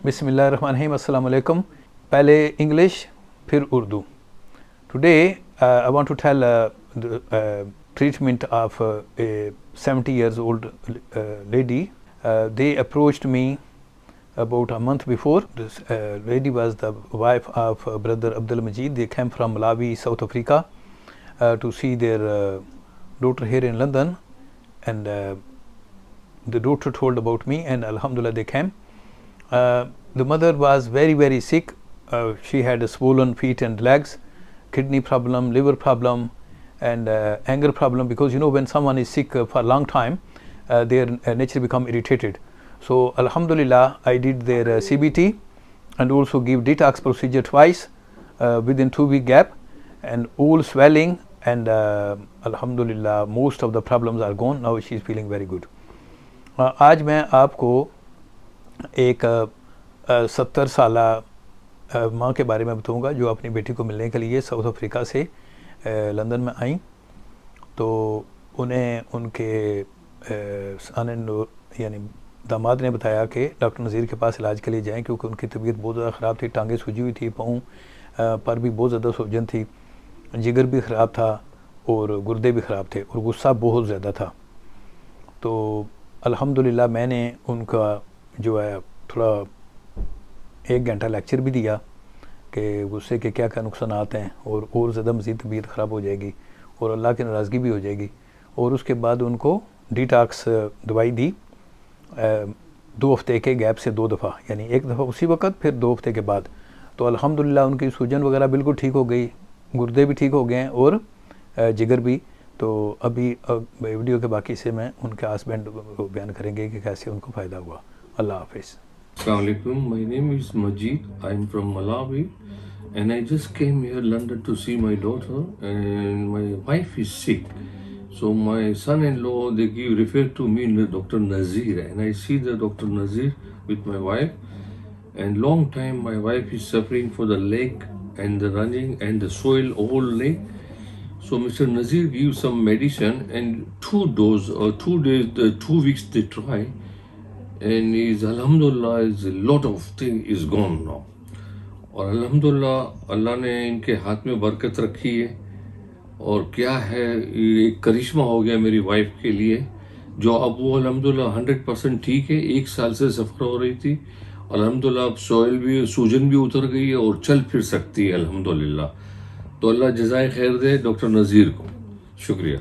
बिस्मिल्लाहिर्रहमानिर्रहीम, अस्सलाम वालेकुम। पहले इंग्लिश फिर Urdu. Today I want to tell the treatment of a 70 years old lady. They approached me about a month before. This lady was the wife of brother Abdul Majid. They came from Malawi, South Africa to see their daughter here in London, and the doctor told about me, and alhamdulillah they came. The mother was very sick. She had swollen feet and legs, kidney problem, liver problem, and anger problem, because you know when someone is sick for a long time, their nature become irritated. So alhamdulillah I did their CBT and also give detox procedure twice within 2-week gap, and all swelling and alhamdulillah most of the problems are gone. Now she is feeling very good. आज मैं आपको एक 70 साला माँ के बारे में बताऊंगा जो अपनी बेटी को मिलने के लिए साउथ अफ्रीका से लंदन में आई। तो उन्हें उनके यानी दामाद ने बताया कि डॉक्टर नज़ीर के पास इलाज के लिए जाएं, क्योंकि उनकी तबीयत बहुत ज़्यादा ख़राब थी, टांगें सूजी हुई थी, पाँव पर भी बहुत ज़्यादा सूजन थी, जिगर भी ख़राब था और गुर्दे भी ख़राब थे और गुस्सा बहुत ज़्यादा था। तो अल्हम्दुलिल्लाह मैंने उनका जो है थोड़ा 1 घंटा लेक्चर भी दिया कि गुस्से के क्या क्या नुकसानात हैं और ज़्यादा मज़ीद तबीयत ख़राब हो जाएगी और अल्लाह की नाराज़गी भी हो जाएगी। और उसके बाद उनको डिटॉक्स दवाई दी 2 हफ़्ते के गैप से 2 दफ़ा, यानी 1 दफ़ा उसी वक्त, फिर 2 हफ़्ते के बाद। तो अल्हम्दुलिल्लाह उनकी सूजन वगैरह बिल्कुल ठीक हो गई, गुर्दे भी ठीक हो गए हैं और जिगर भी। तो अभी वीडियो के बाकी से मैं उनके हस्बैंड को बयान करेंगे कि कैसे उनको फ़ायदा हुआ। अल्लाह हाफिज़। Assalamualaikum. My name is Majid. I'm from Malawi, and I just came here London to see my daughter, and my wife is sick. So my son-in-law they refer to me to Dr Nazir, and I see the Dr Nazir with my wife. And long time my wife is suffering for the leg and the running and the soil whole leg. So Mr Nazir gives some medicine and 2 doses or 2 days, 2 weeks they try. And is alhamdulillah is a lot of thing is gone now. और अल्हम्दुलिल्लाह अल्लाह ने इनके हाथ में बरकत रखी है, और क्या है ये एक करिश्मा हो गया मेरी वाइफ के लिए, जो अब वो अल्हम्दुलिल्लाह 100% ठीक है। 1 साल से सफ़र हो रही थी, अल्हम्दुलिल्लाह अब सोयल भी सूजन भी उतर गई है और चल फिर सकती है अल्हम्दुलिल्लाह। तो अल्लाह जज़ाए खैर दे डॉक्टर नज़ीर को। शुक्रिया।